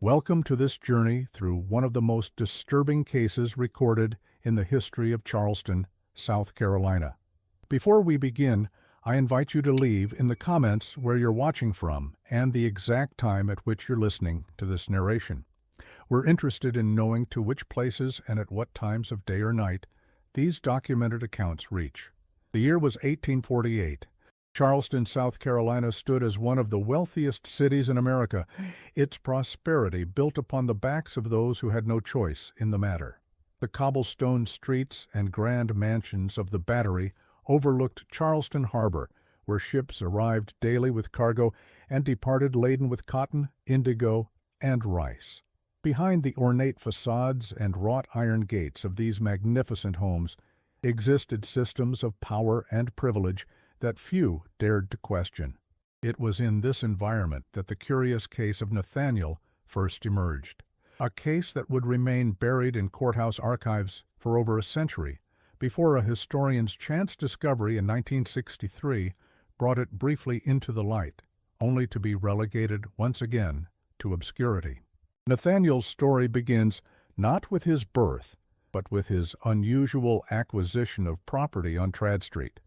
Welcome to this journey through one of the most disturbing cases recorded in the history of Charleston, South Carolina. Before we begin, I invite you to leave in the comments where you're watching from and the exact time at which you're listening to this narration. We're interested in knowing to which places and at what times of day or night these documented accounts reach. The year was 1848. Charleston, South Carolina stood as one of the wealthiest cities in America, its prosperity built upon the backs of those who had no choice in the matter. The cobblestone streets and grand mansions of the Battery overlooked Charleston Harbor, where ships arrived daily with cargo and departed laden with cotton, indigo, and rice. Behind the ornate facades and wrought iron gates of these magnificent homes existed systems of power and privilege that few dared to question. It was in this environment that the curious case of Nathaniel first emerged, a case that would remain buried in courthouse archives for over a century before a historian's chance discovery in 1963 brought it briefly into the light, only to be relegated once again to obscurity. Nathaniel's story begins not with his birth, but with his unusual acquisition of property on Tradd Street,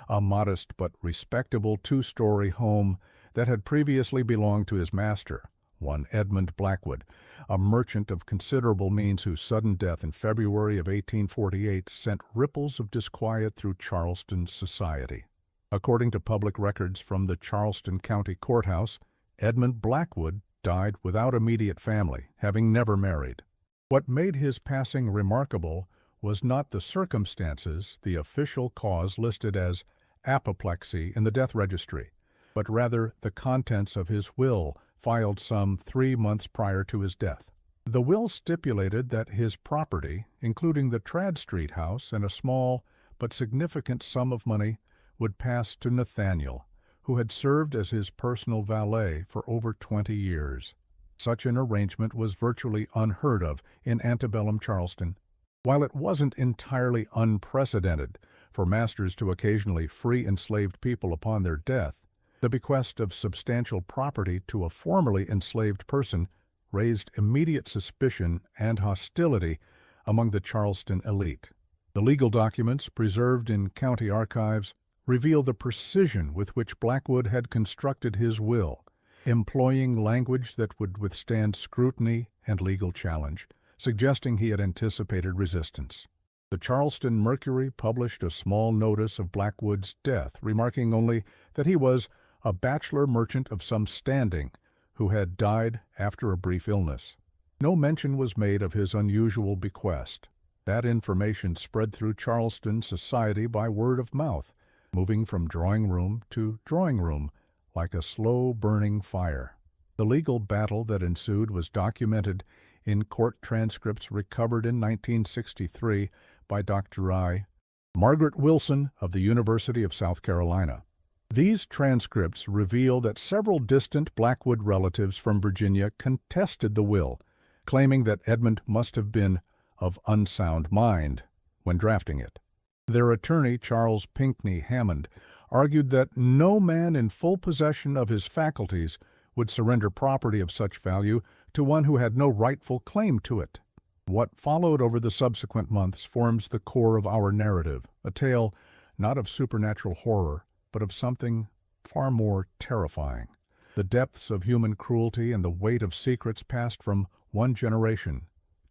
a modest but respectable two-story home that had previously belonged to his master, one Edmund Blackwood, a merchant of considerable means whose sudden death in February of 1848 sent ripples of disquiet through Charleston society. According to public records from the Charleston County Courthouse, Edmund Blackwood died without immediate family, having never married. What made his passing remarkable was not the circumstances, the official cause listed as apoplexy in the death registry, but rather the contents of his will filed some 3 months prior to his death. The will stipulated that his property, including the Tradd Street house and a small but significant sum of money, would pass to Nathaniel, who had served as his personal valet for over 20 years. Such an arrangement was virtually unheard of in antebellum Charleston. While it wasn't entirely unprecedented for masters to occasionally free enslaved people upon their death, the bequest of substantial property to a formerly enslaved person raised immediate suspicion and hostility among the Charleston elite. The legal documents preserved in county archives reveal the precision with which Blackwood had constructed his will, employing language that would withstand scrutiny and legal challenge, suggesting he had anticipated resistance. The Charleston Mercury published a small notice of Blackwood's death, remarking only that he was a bachelor merchant of some standing who had died after a brief illness. No mention was made of his unusual bequest. That information spread through Charleston society by word of mouth, moving from drawing room to drawing room like a slow-burning fire. The legal battle that ensued was documented in court transcripts recovered in 1963 by Dr. I. Margaret Wilson of the University of South Carolina. These transcripts reveal that several distant Blackwood relatives from Virginia contested the will, claiming that Edmund must have been of unsound mind when drafting it. Their attorney, Charles Pinckney Hammond, argued that no man in full possession of his faculties would surrender property of such value to one who had no rightful claim to it. What followed over the subsequent months forms the core of our narrative, a tale not of supernatural horror, but of something far more terrifying. The depths of human cruelty and the weight of secrets passed from one generation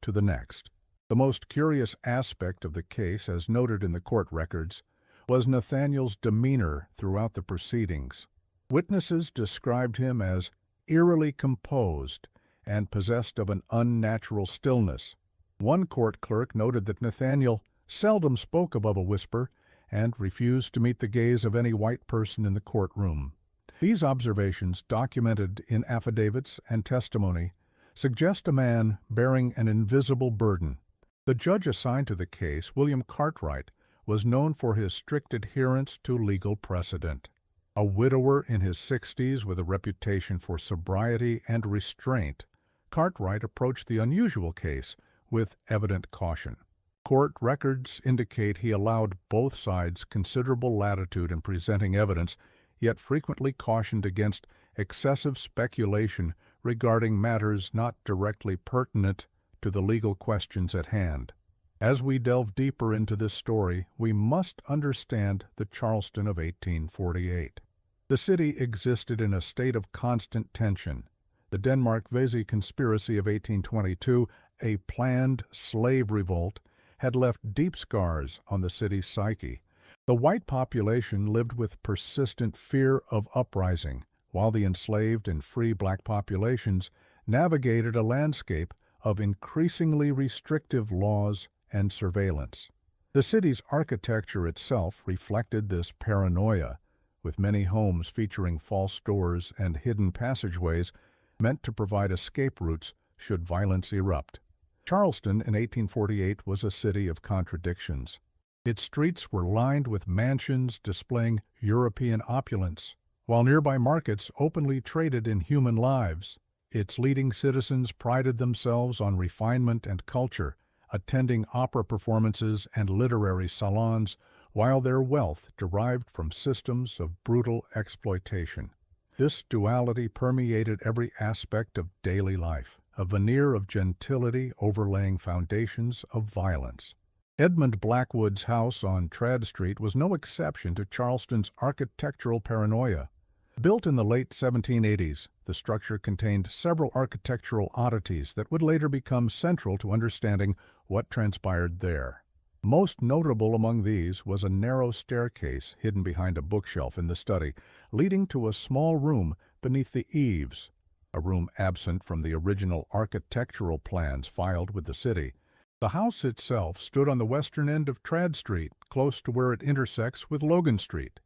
to the next. The most curious aspect of the case, as noted in the court records, was Nathaniel's demeanor throughout the proceedings. Witnesses described him as eerily composed and possessed of an unnatural stillness. One court clerk noted that Nathaniel seldom spoke above a whisper and refused to meet the gaze of any white person in the courtroom. These observations, documented in affidavits and testimony, suggest a man bearing an invisible burden. The judge assigned to the case, William Cartwright, was known for his strict adherence to legal precedent. A widower in his 60s with a reputation for sobriety and restraint, Cartwright approached the unusual case with evident caution. Court records indicate he allowed both sides considerable latitude in presenting evidence, yet frequently cautioned against excessive speculation regarding matters not directly pertinent to the legal questions at hand. As we delve deeper into this story, we must understand the Charleston of 1848. The city existed in a state of constant tension. The Denmark-Vesey conspiracy of 1822, a planned slave revolt, had left deep scars on the city's psyche. The white population lived with persistent fear of uprising, while the enslaved and free black populations navigated a landscape of increasingly restrictive laws and surveillance. The city's architecture itself reflected this paranoia, with many homes featuring false doors and hidden passageways meant to provide escape routes should violence erupt. Charleston in 1848 was a city of contradictions. Its streets were lined with mansions displaying European opulence, while nearby markets openly traded in human lives. Its leading citizens prided themselves on refinement and culture, attending opera performances and literary salons, while their wealth derived from systems of brutal exploitation. This duality permeated every aspect of daily life, a veneer of gentility overlaying foundations of violence. Edmund Blackwood's house on Tradd Street was no exception to Charleston's architectural paranoia. Built in the late 1780s, the structure contained several architectural oddities that would later become central to understanding what transpired there. Most notable among these was a narrow staircase hidden behind a bookshelf in the study, leading to a small room beneath the eaves, a room absent from the original architectural plans filed with the city. The house itself stood on the western end of Tradd Street, close to where it intersects with Logan Street.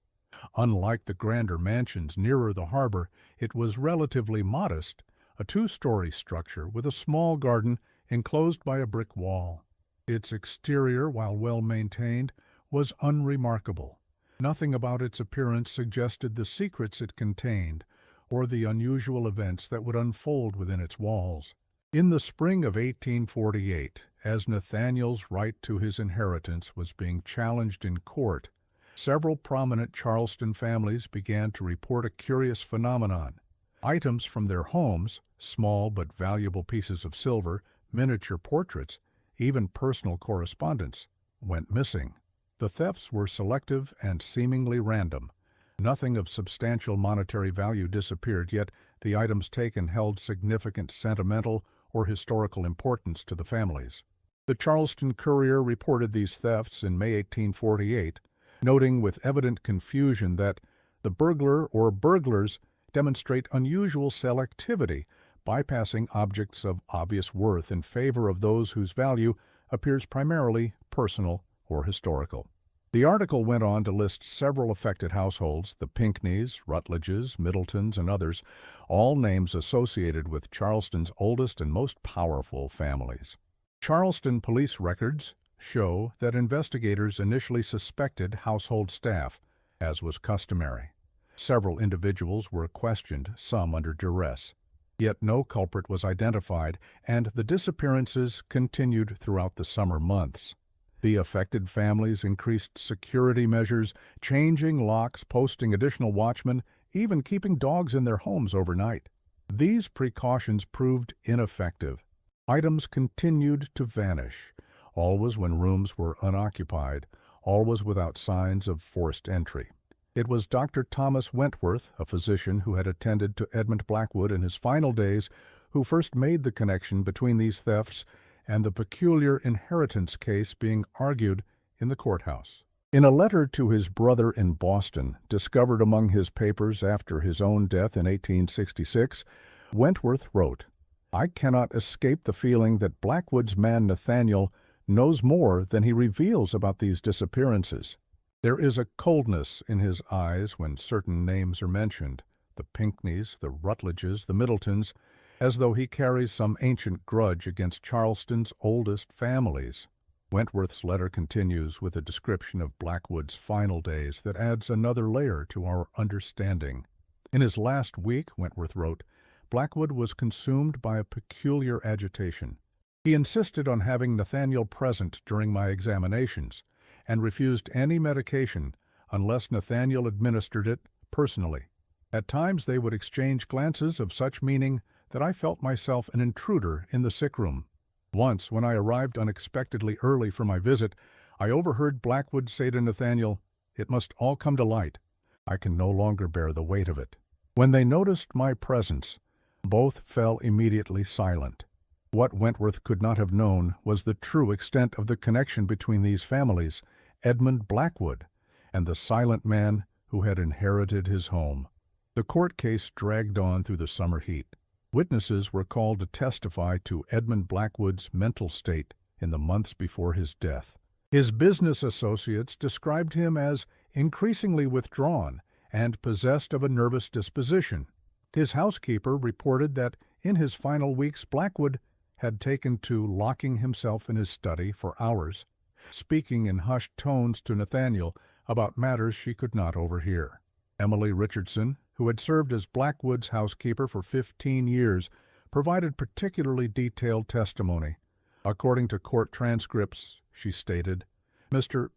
Unlike the grander mansions nearer the harbor, it was relatively modest, a two-story structure with a small garden enclosed by a brick wall. Its exterior, while well-maintained, was unremarkable. Nothing about its appearance suggested the secrets it contained or the unusual events that would unfold within its walls. In the spring of 1848, as Nathaniel's right to his inheritance was being challenged in court, several prominent Charleston families began to report a curious phenomenon. Items from their homes, small but valuable pieces of silver, miniature portraits, even personal correspondence, went missing. The thefts were selective and seemingly random. Nothing of substantial monetary value disappeared, yet the items taken held significant sentimental or historical importance to the families. The Charleston Courier reported these thefts in May 1848, noting with evident confusion that the burglar or burglars demonstrate unusual selectivity, bypassing objects of obvious worth in favor of those whose value appears primarily personal or historical. The article went on to list several affected households, the Pinckneys, Rutledges, Middletons, and others, all names associated with Charleston's oldest and most powerful families. Charleston police records show that investigators initially suspected household staff, as was customary. Several individuals were questioned, some under duress. Yet no culprit was identified, and the disappearances continued throughout the summer months. The affected families increased security measures, changing locks, posting additional watchmen, even keeping dogs in their homes overnight. These precautions proved ineffective. Items continued to vanish, always when rooms were unoccupied, always without signs of forced entry. It was Dr. Thomas Wentworth, a physician who had attended to Edmund Blackwood in his final days, who first made the connection between these thefts and the peculiar inheritance case being argued in the courthouse. In a letter to his brother in Boston, discovered among his papers after his own death in 1866, Wentworth wrote, "I cannot escape the feeling that Blackwood's man Nathaniel knows more than he reveals about these disappearances. There is a coldness in his eyes when certain names are mentioned, the Pinckneys, the Rutledges, the Middletons, as though he carries some ancient grudge against Charleston's oldest families." Wentworth's letter continues with a description of Blackwood's final days that adds another layer to our understanding. In his last week, Wentworth wrote, Blackwood was consumed by a peculiar agitation. He insisted on having Nathaniel present during my examinations, and refused any medication unless Nathaniel administered it personally. At times they would exchange glances of such meaning that I felt myself an intruder in the sick room. Once, when I arrived unexpectedly early for my visit, I overheard Blackwood say to Nathaniel, "It must all come to light. I can no longer bear the weight of it." When they noticed my presence, both fell immediately silent. What Wentworth could not have known was the true extent of the connection between these families, Edmund Blackwood, and the silent man who had inherited his home. The court case dragged on through the summer heat. Witnesses were called to testify to Edmund Blackwood's mental state in the months before his death. His business associates described him as increasingly withdrawn and possessed of a nervous disposition. His housekeeper reported that in his final weeks Blackwood had taken to locking himself in his study for hours, speaking in hushed tones to Nathaniel about matters she could not overhear. Emily Richardson, who had served as Blackwood's housekeeper for 15 years, provided particularly detailed testimony. According to court transcripts, she stated, "Mr.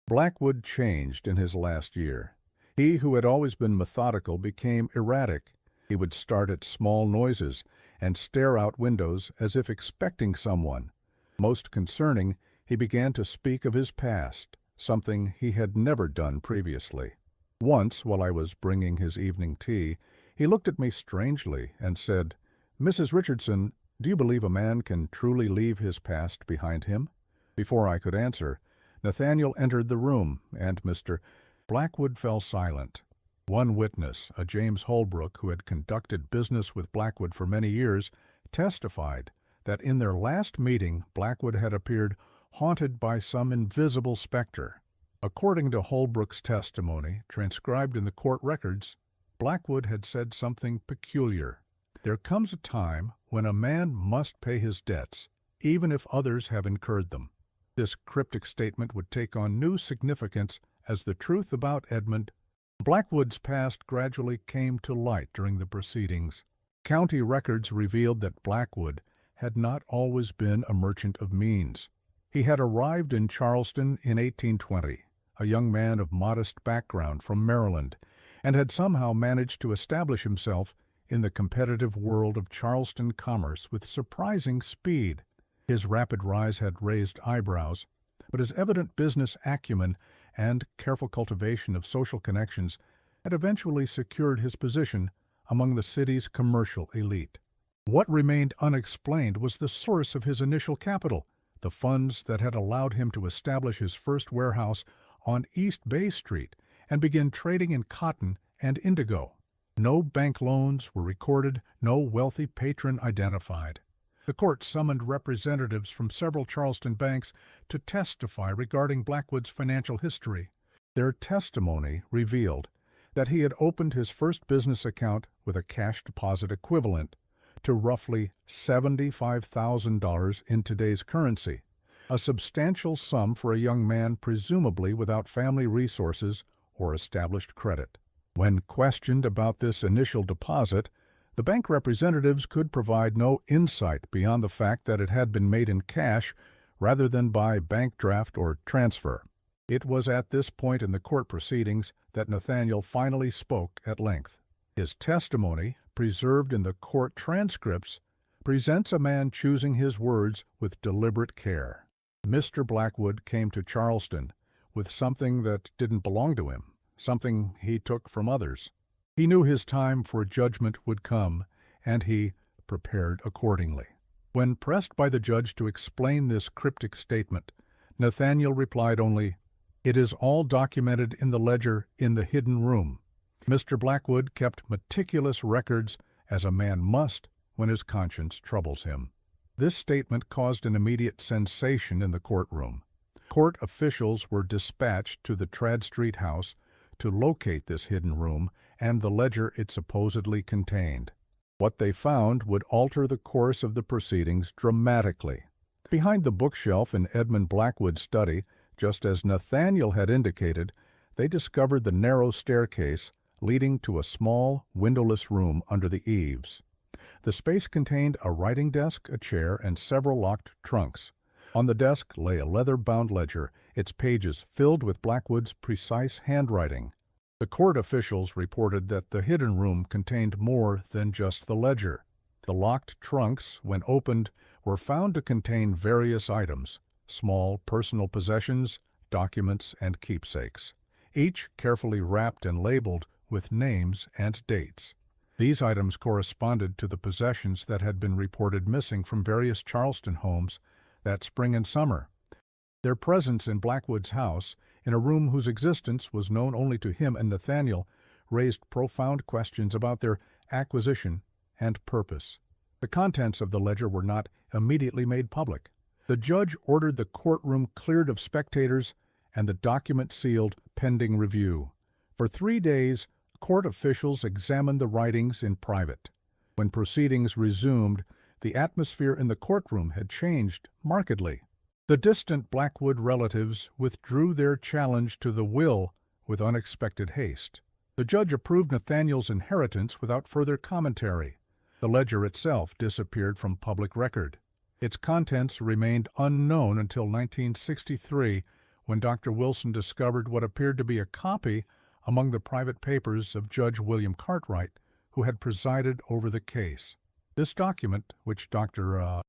Blackwood changed in his last year. He who had always been methodical became erratic. He would start at small noises and stare out windows as if expecting someone. Most concerning, he began to speak of his past, something he had never done previously. Once, while I was bringing his evening tea, he looked at me strangely and said, 'Mrs. Richardson, do you believe a man can truly leave his past behind him?' Before I could answer, Nathaniel entered the room, and Mr. Blackwood fell silent. One witness, a James Holbrook who had conducted business with Blackwood for many years, testified that in their last meeting Blackwood had appeared haunted by some invisible specter. According to Holbrook's testimony, transcribed in the court records, Blackwood had said something peculiar. "There comes a time when a man must pay his debts, even if others have incurred them." This cryptic statement would take on new significance as the truth about Edmund Blackwood's past gradually came to light during the proceedings. County records revealed that Blackwood had not always been a merchant of means. He had arrived in Charleston in 1820, a young man of modest background from Maryland, and had somehow managed to establish himself in the competitive world of Charleston commerce with surprising speed. His rapid rise had raised eyebrows, but his evident business acumen and careful cultivation of social connections had eventually secured his position among the city's commercial elite. What remained unexplained was the source of his initial capital, the funds that had allowed him to establish his first warehouse on East Bay Street and begin trading in cotton and indigo. No bank loans were recorded, no wealthy patron identified. The court summoned representatives from several Charleston banks to testify regarding Blackwood's financial history. Their testimony revealed that he had opened his first business account with a cash deposit equivalent to roughly $75,000 in today's currency, a substantial sum for a young man presumably without family resources or established credit. When questioned about this initial deposit, the bank representatives could provide no insight beyond the fact that it had been made in cash rather than by bank draft or transfer. It was at this point in the court proceedings that Nathaniel finally spoke at length. His testimony, preserved in the court transcripts, presents a man choosing his words with deliberate care. Mr. Blackwood came to Charleston with something that didn't belong to him, something he took from others. He knew his time for judgment would come, and he prepared accordingly. When pressed by the judge to explain this cryptic statement, Nathaniel replied only, "It is all documented in the ledger in the hidden room." Mr. Blackwood kept meticulous records, as a man must when his conscience troubles him. This statement caused an immediate sensation in the courtroom. Court officials were dispatched to the Trad Street house to locate this hidden room and the ledger it supposedly contained. What they found would alter the course of the proceedings dramatically. Behind the bookshelf in Edmund Blackwood's study, just as Nathaniel had indicated, they discovered the narrow staircase leading to a small, windowless room under the eaves. The space contained a writing desk, a chair, and several locked trunks. On the desk lay a leather-bound ledger, its pages filled with Blackwood's precise handwriting. The court officials reported that the hidden room contained more than just the ledger. The locked trunks, when opened, were found to contain various items, small personal possessions, documents, and keepsakes, each carefully wrapped and labeled with names and dates. These items corresponded to the possessions that had been reported missing from various Charleston homes that spring and summer. Their presence in Blackwood's house, in a room whose existence was known only to him and Nathaniel, raised profound questions about their acquisition and purpose. The contents of the ledger were not immediately made public. The judge ordered the courtroom cleared of spectators and the document sealed pending review. For 3 days, court officials examined the writings in private. When proceedings resumed, the atmosphere in the courtroom had changed markedly. The distant Blackwood relatives withdrew their challenge to the will with unexpected haste. The judge approved Nathaniel's inheritance without further commentary. The ledger itself disappeared from public record. Its contents remained unknown until 1963, when Dr. Wilson discovered what appeared to be a copy among the private papers of Judge William Cartwright, who had presided over the case. This document, which Dr.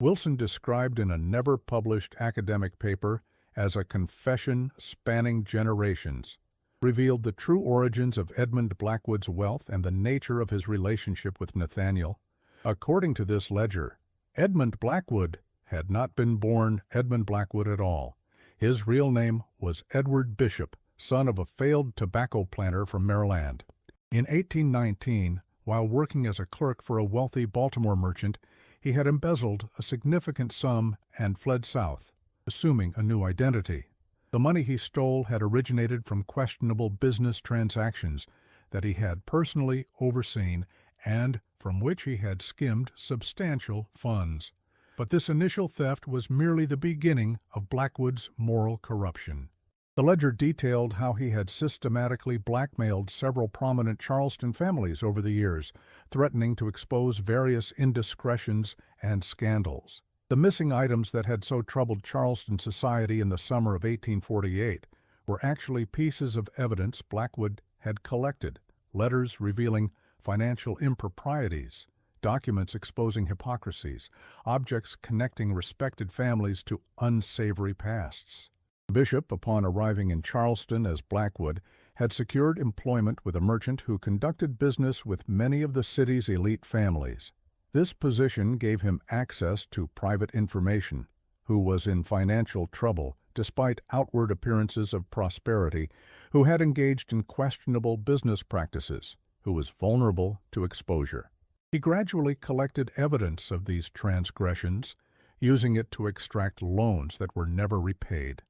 Wilson described in a never-published academic paper as a confession spanning generations, revealed the true origins of Edmund Blackwood's wealth and the nature of his relationship with Nathaniel. According to this ledger, Edmund Blackwood had not been born Edmund Blackwood at all. His real name was Edward Bishop, son of a failed tobacco planter from Maryland. In 1819, while working as a clerk for a wealthy Baltimore merchant, he had embezzled a significant sum and fled south, assuming a new identity. The money he stole had originated from questionable business transactions that he had personally overseen and from which he had skimmed substantial funds. But this initial theft was merely the beginning of Blackwood's moral corruption. The ledger detailed how he had systematically blackmailed several prominent Charleston families over the years, threatening to expose various indiscretions and scandals. The missing items that had so troubled Charleston society in the summer of 1848 were actually pieces of evidence Blackwood had collected, letters revealing financial improprieties, documents exposing hypocrisies, objects connecting respected families to unsavory pasts. Bishop, upon arriving in Charleston as Blackwood, had secured employment with a merchant who conducted business with many of the city's elite families. This position gave him access to private information, who was in financial trouble despite outward appearances of prosperity, who had engaged in questionable business practices, who was vulnerable to exposure. He gradually collected evidence of these transgressions, using it to extract loans that were never repaid,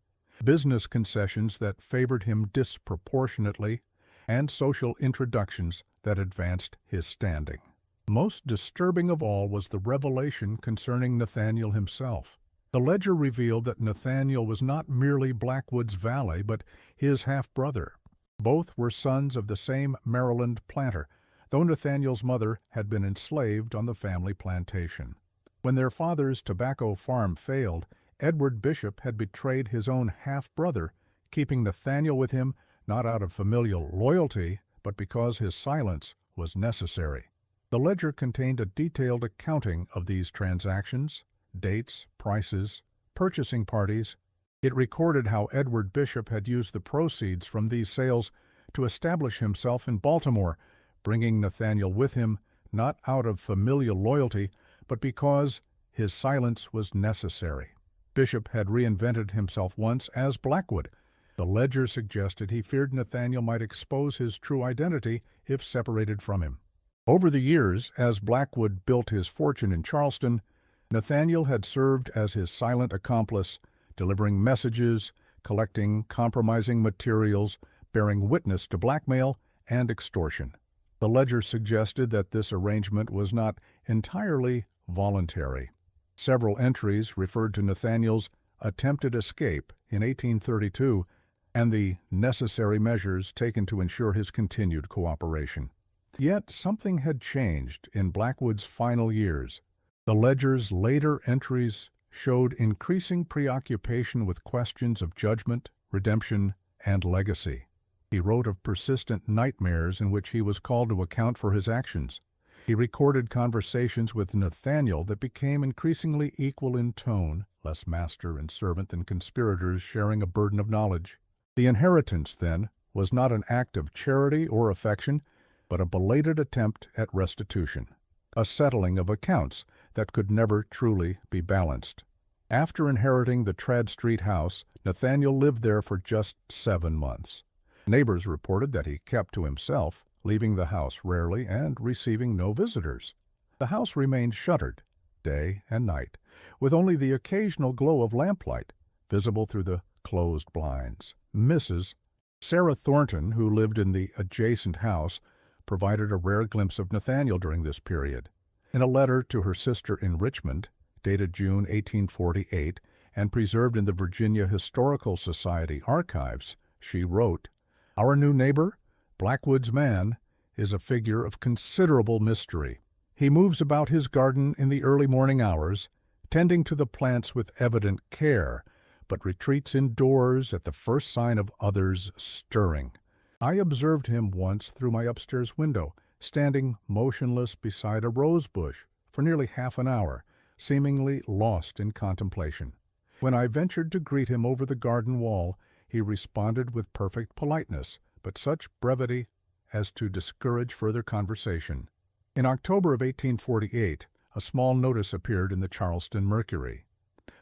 business concessions that favored him disproportionately, and social introductions that advanced his standing. Most disturbing of all was the revelation concerning Nathaniel himself. The ledger revealed that Nathaniel was not merely Blackwood's valet, but his half-brother. Both were sons of the same Maryland planter, though Nathaniel's mother had been enslaved on the family plantation. When their father's tobacco farm failed, Edward Bishop had betrayed his own half-brother, keeping Nathaniel with him not out of familial loyalty, but because his silence was necessary. The ledger contained a detailed accounting of these transactions, dates, prices, purchasing parties. It recorded how Edward Bishop had used the proceeds from these sales to establish himself in Baltimore, bringing Nathaniel with him not out of familial loyalty, but because his silence was necessary. Bishop had reinvented himself once as Blackwood. The ledger suggested he feared Nathaniel might expose his true identity if separated from him. Over the years, as Blackwood built his fortune in Charleston, Nathaniel had served as his silent accomplice, delivering messages, collecting compromising materials, bearing witness to blackmail and extortion. The ledger suggested that this arrangement was not entirely voluntary. Several entries referred to Nathaniel's attempted escape in 1832 and the necessary measures taken to ensure his continued cooperation. Yet something had changed in Blackwood's final years. The ledger's later entries showed increasing preoccupation with questions of judgment, redemption, and legacy. He wrote of persistent nightmares in which he was called to account for his actions. He recorded conversations with Nathaniel that became increasingly equal in tone, less master and servant than conspirators sharing a burden of knowledge. The inheritance, then, was not an act of charity or affection, but a belated attempt at restitution, a settling of accounts that could never truly be balanced. After inheriting the Trad Street house, Nathaniel lived there for just 7 months. Neighbors reported that he kept to himself, leaving the house rarely and receiving no visitors. The house remained shuttered, day and night, with only the occasional glow of lamplight visible through the closed blinds. Mrs. Sarah Thornton, who lived in the adjacent house, provided a rare glimpse of Nathaniel during this period. In a letter to her sister in Richmond, dated June 1848, and preserved in the Virginia Historical Society archives, she wrote, "Our new neighbor, Blackwood's man, is a figure of considerable mystery. He moves about his garden in the early morning hours, tending to the plants with evident care, but retreats indoors at the first sign of others stirring. I observed him once through my upstairs window, standing motionless beside a rose bush for nearly half an hour, seemingly lost in contemplation. When I ventured to greet him over the garden wall, he responded with perfect politeness, but such brevity as to discourage further conversation." In October of 1848, a small notice appeared in the Charleston Mercury.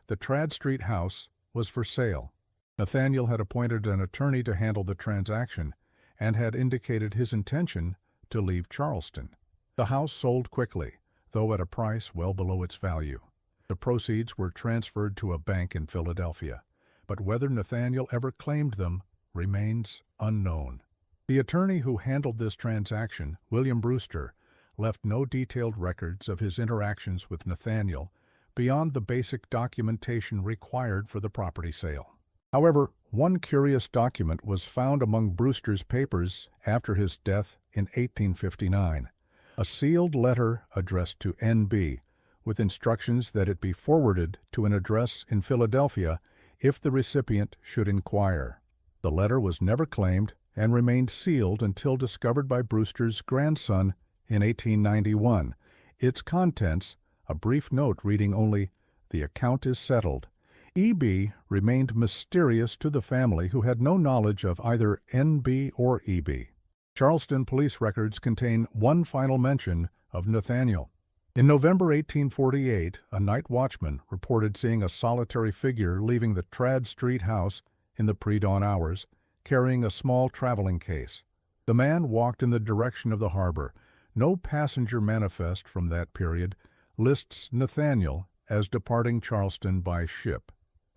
The Trad Street house was for sale. Nathaniel had appointed an attorney to handle the transaction and had indicated his intention to leave Charleston. The house sold quickly, though at a price well below its value. The proceeds were transferred to a bank in Philadelphia, but whether Nathaniel ever claimed them remains unknown. The attorney who handled this transaction, William Brewster, left no detailed records of his interactions with Nathaniel beyond the basic documentation required for the property sale. However, one curious document was found among Brewster's papers after his death in 1859, a sealed letter addressed to N.B., with instructions that it be forwarded to an address in Philadelphia if the recipient should inquire. The letter was never claimed and remained sealed until discovered by Brewster's grandson in 1891. Its contents, a brief note reading only, "The account is settled." E.B. remained mysterious to the family, who had no knowledge of either N.B. or E.B. Charleston police records contain one final mention of Nathaniel. In November 1848, a night watchman reported seeing a solitary figure leaving the Trad Street house in the pre-dawn hours, carrying a small traveling case. The man walked in the direction of the harbor. No passenger manifest from that period lists Nathaniel as departing Charleston by ship,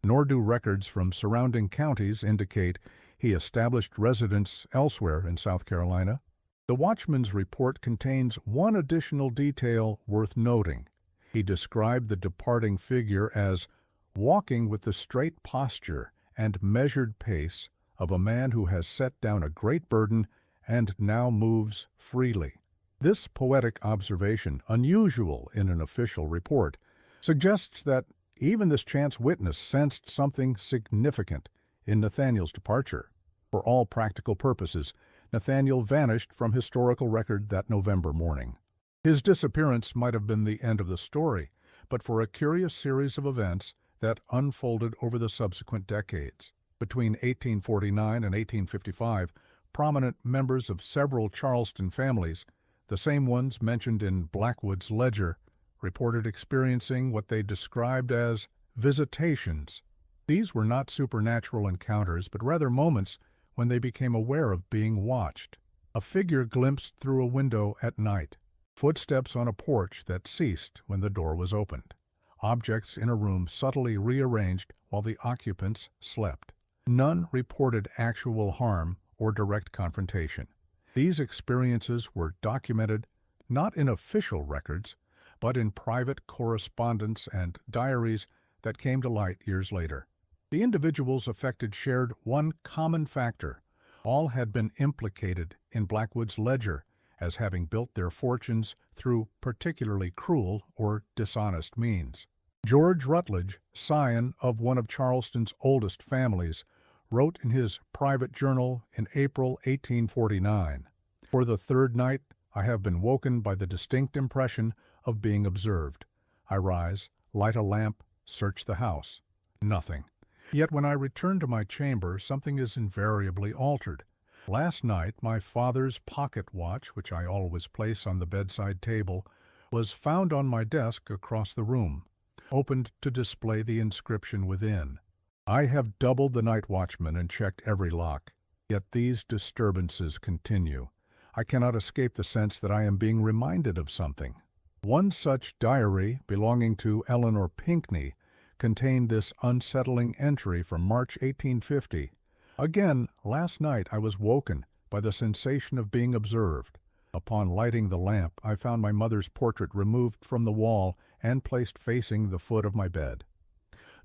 nor do records from surrounding counties indicate he established residence elsewhere in South Carolina. The watchman's report contains one additional detail worth noting. He described the departing figure as walking with the straight posture and measured pace of a man who has set down a great burden and now moves freely. This poetic observation, unusual in an official report, suggests that even this chance witness sensed something significant in Nathaniel's departure. For all practical purposes, Nathaniel vanished from historical record that November morning. His disappearance might have been the end of the story, but for a curious series of events that unfolded over the subsequent decades. Between 1849 and 1855, prominent members of several Charleston families, the same ones mentioned in Blackwood's ledger, reported experiencing what they described as visitations. These were not supernatural encounters, but rather moments when they became aware of being watched. A figure glimpsed through a window at night, footsteps on a porch that ceased when the door was opened, objects in a room subtly rearranged while the occupants slept. None reported actual harm or direct confrontation. These experiences were documented not in official records, but in private correspondence and diaries that came to light years later. The individuals affected shared one common factor. All had been implicated in Blackwood's ledger as having built their fortunes through particularly cruel or dishonest means. George Rutledge, scion of one of Charleston's oldest families, wrote in his private journal in April 1849, "For the third night I have been woken by the distinct impression of being observed. I rise, light a lamp, search the house. Nothing. Yet when I return to my chamber, something is invariably altered. Last night, my father's pocket watch, which I always place on the bedside table, was found on my desk across the room, opened to display the inscription within. I have doubled the night watchman and checked every lock. Yet these disturbances continue. I cannot escape the sense that I am being reminded of something. One such diary, belonging to Eleanor Pinckney, contained this unsettling entry from March 1850. Again, last night I was woken by the sensation of being observed. Upon lighting the lamp, I found my mother's portrait removed from the wall and placed facing the foot of my bed.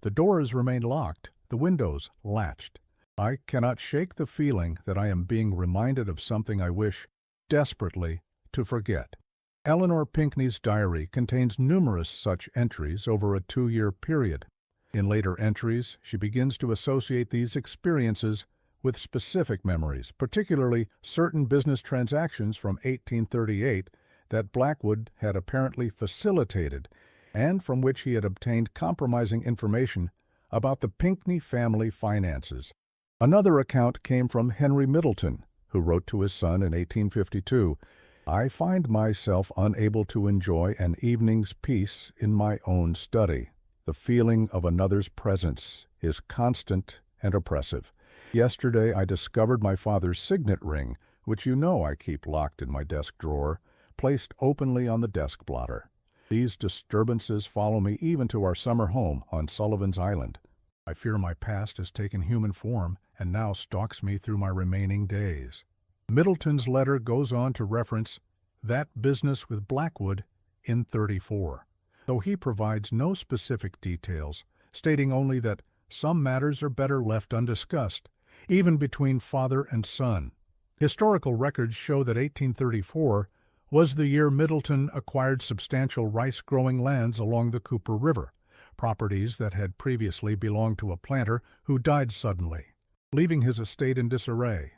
The doors remain locked, the windows latched. I cannot shake the feeling that I am being reminded of something I wish desperately to forget. Eleanor Pinckney's diary contains numerous such entries over a 2-year period. In later entries, she begins to associate these experiences with specific memories, particularly certain business transactions from 1838 that Blackwood had apparently facilitated and from which he had obtained compromising information about the Pinckney family finances. Another account came from Henry Middleton, who wrote to his son in 1852, "I find myself unable to enjoy an evening's peace in my own study. The feeling of another's presence is constant and oppressive. Yesterday I discovered my father's signet ring, which you know I keep locked in my desk drawer, placed openly on the desk blotter. These disturbances follow me even to our summer home on Sullivan's Island. I fear my past has taken human form and now stalks me through my remaining days." Middleton's letter goes on to reference that business with Blackwood in 34, though he provides no specific details, stating only that some matters are better left undiscussed, even between father and son. Historical records show that 1834 was the year Middleton acquired substantial rice-growing lands along the Cooper River, properties that had previously belonged to a planter who died suddenly, leaving his estate in disarray.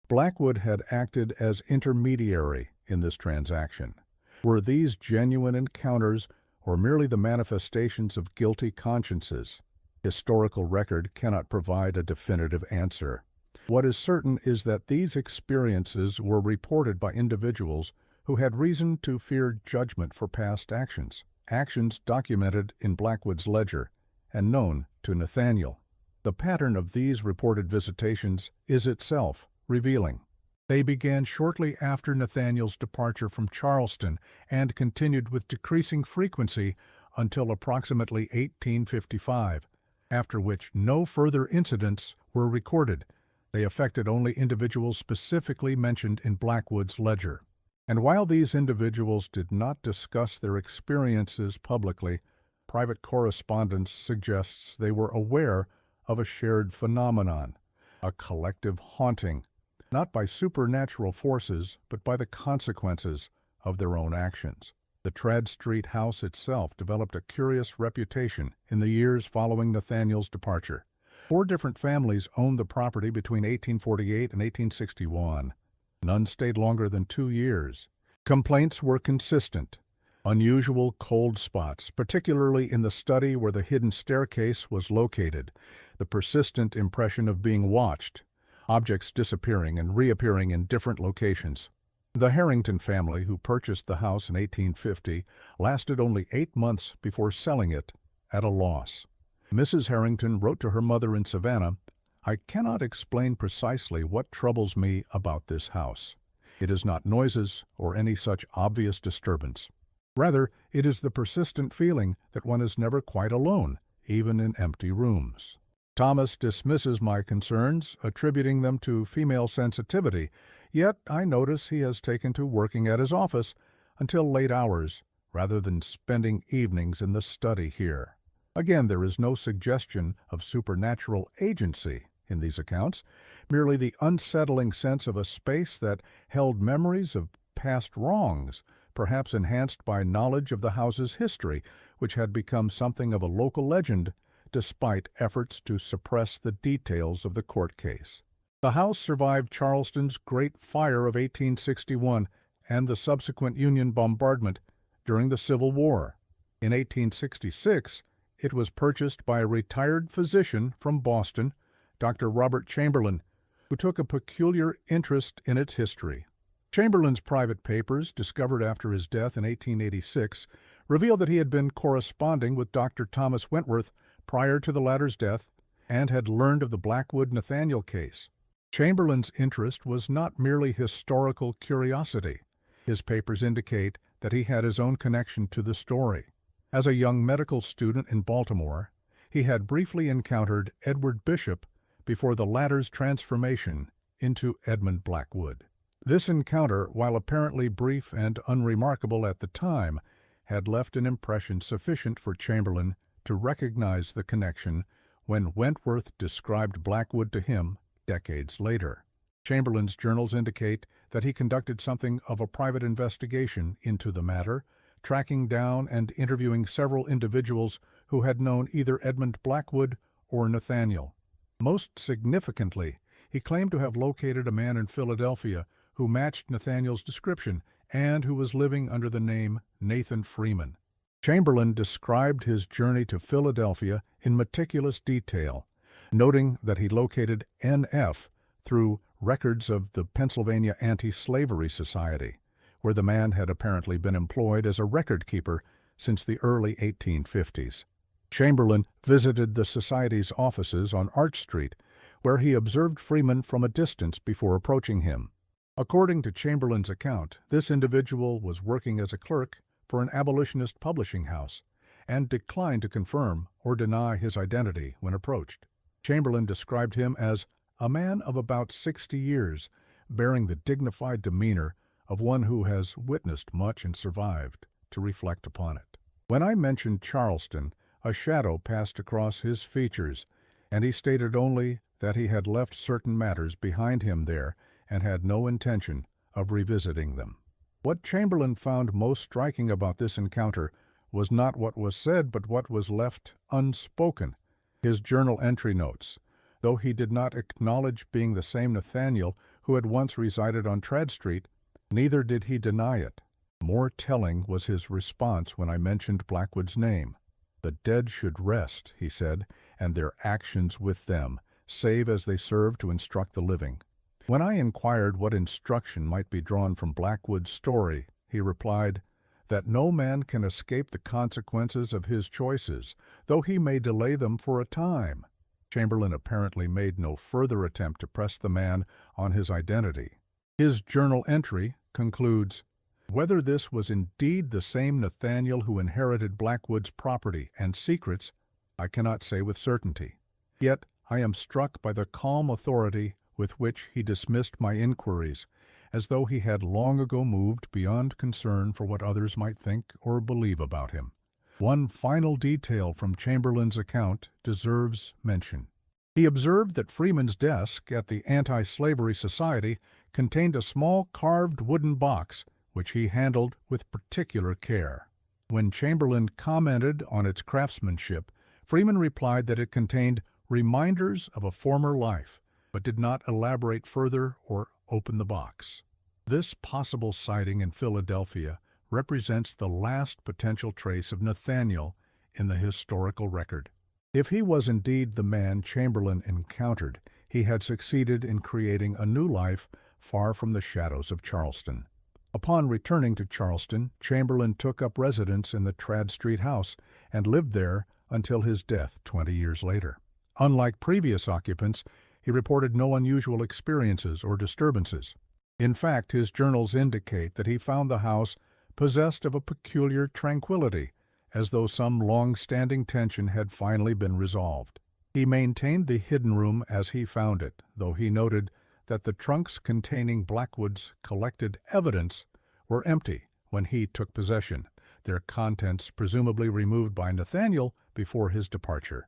Blackwood had acted as intermediary in this transaction. Were these genuine encounters or merely the manifestations of guilty consciences? Historical record cannot provide a definitive answer. What is certain is that these experiences were reported by individuals who had reason to fear judgment for past actions documented in Blackwood's ledger and known to Nathaniel. The pattern of these reported visitations is itself revealing. They began shortly after Nathaniel's departure from Charleston and continued with decreasing frequency until approximately 1855, after which no further incidents were recorded. They affected only individuals specifically mentioned in Blackwood's ledger. And while these individuals did not discuss their experiences publicly, private correspondence suggests they were aware of a shared phenomenon, a collective haunting, not by supernatural forces, but by the consequences of their own actions. The Tradd Street house itself developed a curious reputation in the years following Nathaniel's departure. 4 different families owned the property between 1848 and 1861. None stayed longer than 2 years. Complaints were consistent. Unusual cold spots, particularly in the study where the hidden staircase was located, the persistent impression of being watched, objects disappearing and reappearing in different locations. The Harrington family, who purchased the house in 1850, lasted only 8 months before selling it at a loss. Mrs. Harrington wrote to her mother in Savannah, "I cannot explain precisely what troubles me about this house. It is not noises or any such obvious disturbance. Rather, it is the persistent feeling that one is never quite alone, even in empty rooms." Thomas dismisses my concerns, attributing them to female sensitivity, yet I notice he has taken to working at his office until late hours, rather than spending evenings in the study here. Again, there is no suggestion of supernatural agency in these accounts, merely the unsettling sense of a space that held memories of past wrongs, perhaps enhanced by knowledge of the house's history, which had become something of a local legend, despite efforts to suppress the details of the court case. The house survived Charleston's Great Fire of 1861 and the subsequent Union bombardment during the Civil War. In 1866, it was purchased by a retired physician from Boston, Dr. Robert Chamberlain, who took a peculiar interest in its history. Chamberlain's private papers, discovered after his death in 1886, reveal that he had been corresponding with Dr. Thomas Wentworth prior to the latter's death and had learned of the Blackwood Nathaniel case. Chamberlain's interest was not merely historical curiosity. His papers indicate that he had his own connection to the story. As a young medical student in Baltimore, he had briefly encountered Edward Bishop before the latter's transformation into Edmund Blackwood. This encounter, while apparently brief and unremarkable at the time, had left an impression sufficient for Chamberlain to recognize the connection when Wentworth described Blackwood to him decades later. Chamberlain's journals indicate that he conducted something of a private investigation into the matter, tracking down and interviewing several individuals who had known either Edmund Blackwood or Nathaniel. Most significantly, he claimed to have located a man in Philadelphia who matched Nathaniel's description and who was living under the name Nathan Freeman. Chamberlain described his journey to Philadelphia in meticulous detail, noting that he located N.F. through records of the Pennsylvania Anti-Slavery Society, where the man had apparently been employed as a record keeper since the early 1850s. Chamberlain visited the Society's offices on Arch Street, where he observed Freeman from a distance before approaching him. According to Chamberlain's account, this individual was working as a clerk for an abolitionist publishing house and declined to confirm or deny his identity when approached. Chamberlain described him as a man of about 60 years, bearing the dignified demeanor of one who has witnessed much and survived to reflect upon it. When I mentioned Charleston, a shadow passed across his features, and he stated only that he had left certain matters behind him there and had no intention of revisiting them. What Chamberlain found most striking about this encounter was not what was said, but what was left unspoken. His journal entry notes, though he did not acknowledge being the same Nathaniel who had once resided on Tread Street, neither did he deny it. More telling was his response when I mentioned Blackwood's name. "The dead should rest," he said, "and their actions with them, save as they serve to instruct the living." When I inquired what instruction might be drawn from Blackwood's story, he replied that no man can escape the consequences of his choices, though he may delay them for a time. Chamberlain apparently made no further attempt to press the man on his identity. His journal entry concludes, "Whether this was indeed the same Nathaniel who inherited Blackwood's property and secrets, I cannot say with certainty. Yet I am struck by the calm authority with which he dismissed my inquiries, as though he had long ago moved beyond concern for what others might think or believe about him." One final detail from Chamberlain's account deserves mention. He observed that Freeman's desk at the Anti-Slavery Society contained a small carved wooden box, which he handled with particular care. When Chamberlain commented on its craftsmanship, Freeman replied that it contained reminders of a former life, but did not elaborate further or open the box. This possible sighting in Philadelphia represents the last potential trace of Nathaniel in the historical record. If he was indeed the man Chamberlain encountered, he had succeeded in creating a new life far from the shadows of Charleston. Upon returning to Charleston, Chamberlain took up residence in the Trad Street house and lived there until his death 20 years later. Unlike previous occupants, he reported no unusual experiences or disturbances. In fact, his journals indicate that he found the house possessed of a peculiar tranquility, as though some long-standing tension had finally been resolved. He maintained the hidden room as he found it, though he noted that the trunks containing Blackwood's collected evidence were empty when he took possession, their contents presumably removed by Nathaniel before his departure.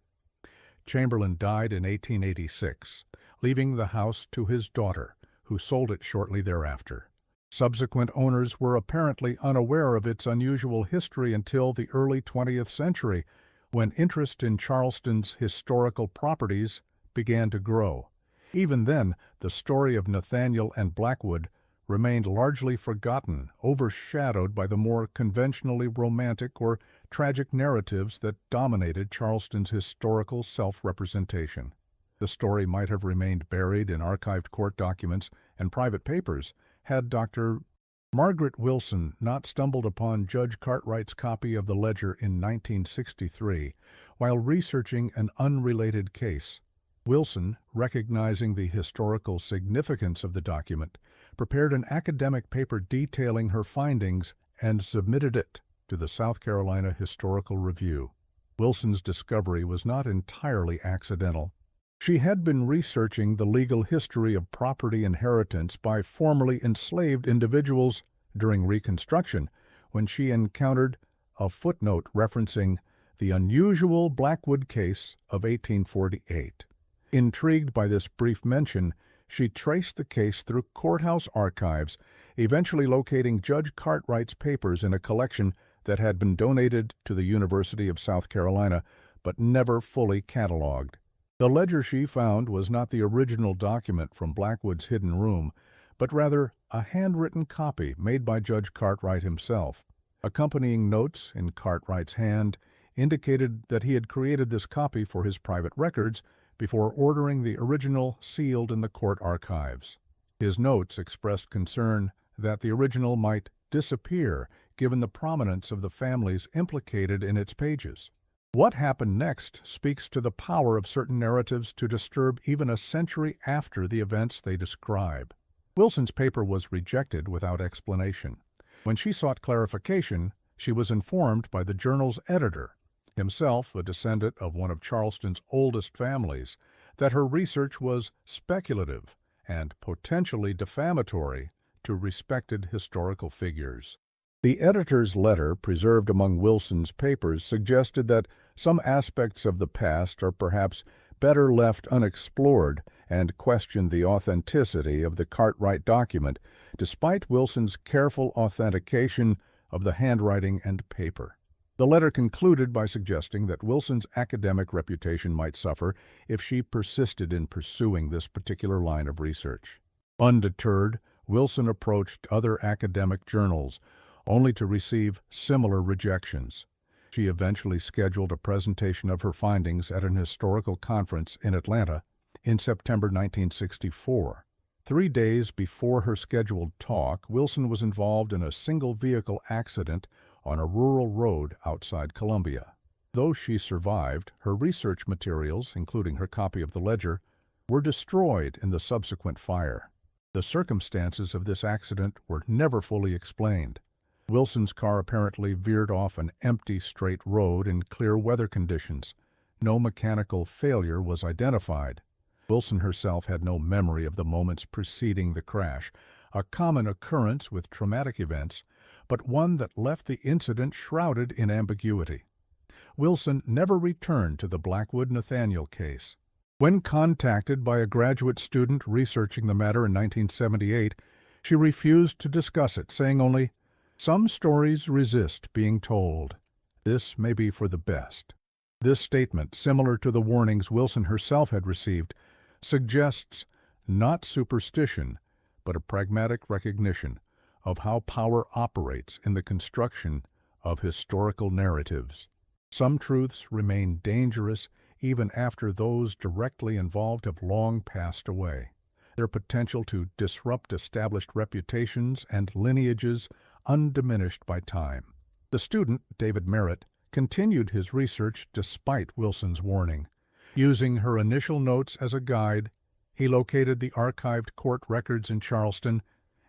Chamberlain died in 1886, leaving the house to his daughter, who sold it shortly thereafter. Subsequent owners were apparently unaware of its unusual history until the early 20th century, when interest in Charleston's historical properties began to grow. Even then, the story of Nathaniel and Blackwood remained largely forgotten, overshadowed by the more conventionally romantic or tragic narratives that dominated Charleston's historical self-representation. The story might have remained buried in archived court documents and private papers had Dr. Margaret Wilson not stumbled upon Judge Cartwright's copy of the ledger in 1963 while researching an unrelated case. Wilson, recognizing the historical significance of the document, prepared an academic paper detailing her findings and submitted it to the South Carolina Historical Review. Wilson's discovery was not entirely accidental. She had been researching the legal history of property inheritance by formerly enslaved individuals during Reconstruction when she encountered a footnote referencing the unusual Blackwood case of 1848. Intrigued by this brief mention, she traced the case through courthouse archives, eventually locating Judge Cartwright's papers in a collection that had been donated to the University of South Carolina but never fully cataloged. The ledger she found was not the original document from Blackwood's hidden room, but rather a handwritten copy made by Judge Cartwright himself. Accompanying notes in Cartwright's hand indicated that he had created this copy for his private records before ordering the original sealed in the court archives. His notes expressed concern that the original might disappear given the prominence of the families implicated in its pages. What happened next speaks to the power of certain narratives to disturb even a century after the events they describe. Wilson's paper was rejected without explanation. When she sought clarification, she was informed by the journal's editor, himself a descendant of one of Charleston's oldest families, that her research was speculative and potentially defamatory to respected historical figures. The editor's letter, preserved among Wilson's papers, suggested that some aspects of the past are perhaps better left unexplored and questioned the authenticity of the Cartwright document, despite Wilson's careful authentication of the handwriting and paper. The letter concluded by suggesting that Wilson's academic reputation might suffer if she persisted in pursuing this particular line of research. Undeterred, Wilson approached other academic journals, only to receive similar rejections. She eventually scheduled a presentation of her findings at an historical conference in Atlanta in September 1964. 3 days before her scheduled talk, Wilson was involved in a single-vehicle accident on a rural road outside Columbia. Though she survived, her research materials, including her copy of the ledger, were destroyed in the subsequent fire. The circumstances of this accident were never fully explained. Wilson's car apparently veered off an empty straight road in clear weather conditions. No mechanical failure was identified. Wilson herself had no memory of the moments preceding the crash, a common occurrence with traumatic events, but one that left the incident shrouded in ambiguity. Wilson never returned to the Blackwood Nathaniel case. When contacted by a graduate student researching the matter in 1978, she refused to discuss it, saying only, "Some stories resist being told. This may be for the best." This statement, similar to the warnings Wilson herself had received, suggests not superstition, but a pragmatic recognition of how power operates in the construction of historical narratives. Some truths remain dangerous even after those directly involved have long passed away. Their potential to disrupt established reputations and lineages undiminished by time. The student, David Merritt, continued his research despite Wilson's warning. Using her initial notes as a guide, he located the archived court records in Charleston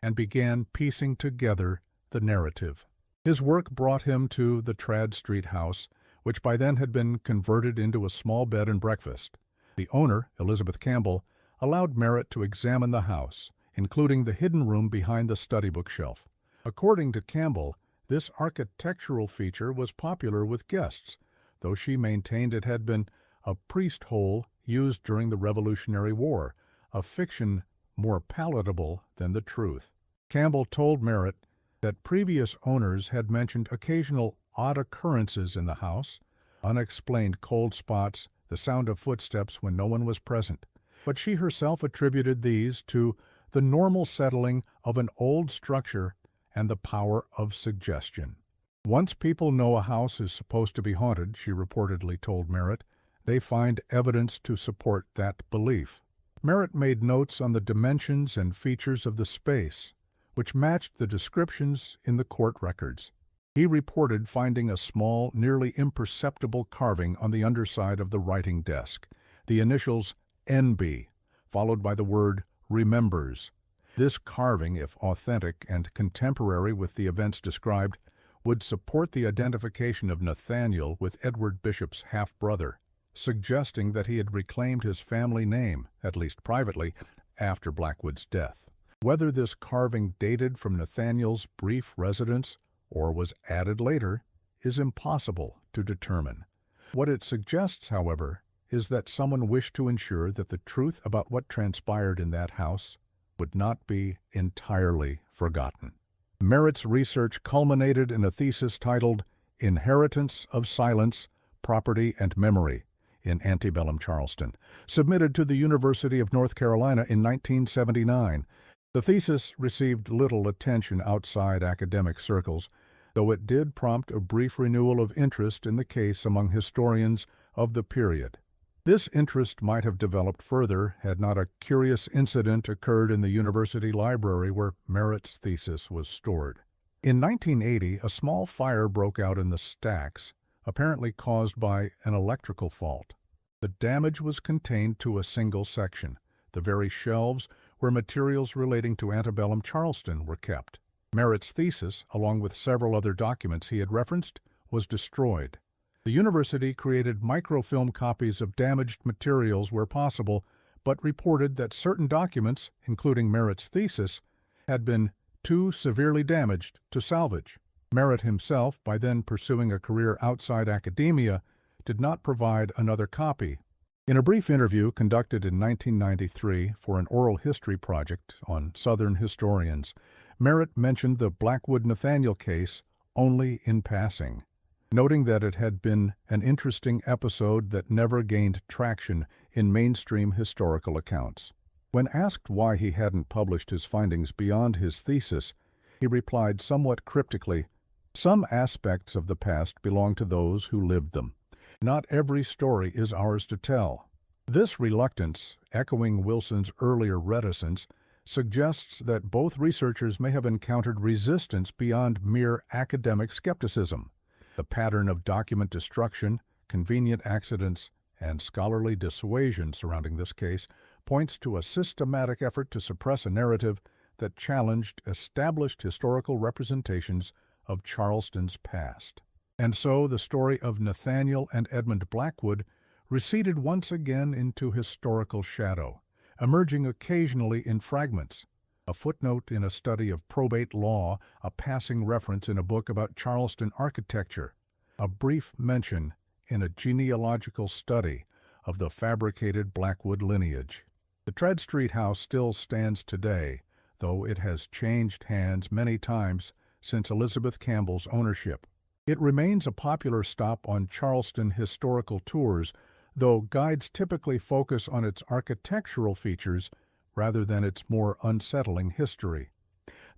and began piecing together the narrative. His work brought him to the Trad Street house, which by then had been converted into a small bed and breakfast. The owner, Elizabeth Campbell, allowed Merritt to examine the house, including the hidden room behind the study bookshelf. According to Campbell, this architectural feature was popular with guests, though she maintained it had been a priest hole used during the Revolutionary War, a fiction more palatable than the truth. Campbell told Merritt that previous owners had mentioned occasional odd occurrences in the house, unexplained cold spots, the sound of footsteps when no one was present, but she herself attributed these to the normal settling of an old structure, and the power of suggestion. Once people know a house is supposed to be haunted, she reportedly told Merritt, they find evidence to support that belief. Merritt made notes on the dimensions and features of the space, which matched the descriptions in the court records. He reported finding a small, nearly imperceptible carving on the underside of the writing desk, the initials NB, followed by the word remembers. This carving, if authentic and contemporary with the events described, would support the identification of Nathaniel with Edward Bishop's half-brother, suggesting that he had reclaimed his family name, at least privately, after Blackwood's death. Whether this carving dated from Nathaniel's brief residence or was added later is impossible to determine. What it suggests, however, is that someone wished to ensure that the truth about what transpired in that house would not be entirely forgotten. Merritt's research culminated in a thesis titled Inheritance of Silence, Property and Memory in Antebellum Charleston, submitted to the University of North Carolina in 1979. The thesis received little attention outside academic circles, though it did prompt a brief renewal of interest in the case among historians of the period. This interest might have developed further had not a curious incident occurred in the university library where Merritt's thesis was stored. In 1980, a small fire broke out in the stacks, apparently caused by an electrical fault. The damage was contained to a single section, the very shelves where materials relating to Antebellum Charleston were kept. Merritt's thesis, along with several other documents he had referenced, was destroyed. The university created microfilm copies of damaged materials where possible, but reported that certain documents, including Merritt's thesis, had been too severely damaged to salvage. Merritt himself, by then pursuing a career outside academia, did not provide another copy. In a brief interview conducted in 1993 for an oral history project on Southern historians, Merritt mentioned the Blackwood Nathaniel case only in passing, noting that it had been an interesting episode that never gained traction in mainstream historical accounts. When asked why he hadn't published his findings beyond his thesis, he replied somewhat cryptically, "Some aspects of the past belong to those who lived them. Not every story is ours to tell." This reluctance, echoing Wilson's earlier reticence, suggests that both researchers may have encountered resistance beyond mere academic skepticism. The pattern of document destruction, convenient accidents, and scholarly dissuasion surrounding this case points to a systematic effort to suppress a narrative that challenged established historical representations of Charleston's past. And so the story of Nathaniel and Edmund Blackwood receded once again into historical shadow, emerging occasionally in fragments. A footnote in a study of probate law, a passing reference in a book about Charleston architecture, a brief mention in a genealogical study of the fabricated Blackwood lineage. The Tread Street house still stands today, though it has changed hands many times since Elizabeth Campbell's ownership. It remains a popular stop on Charleston historical tours, though guides typically focus on its architectural features rather than its more unsettling history.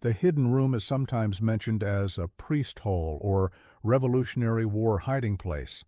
The hidden room is sometimes mentioned as a priest hole or Revolutionary War hiding place,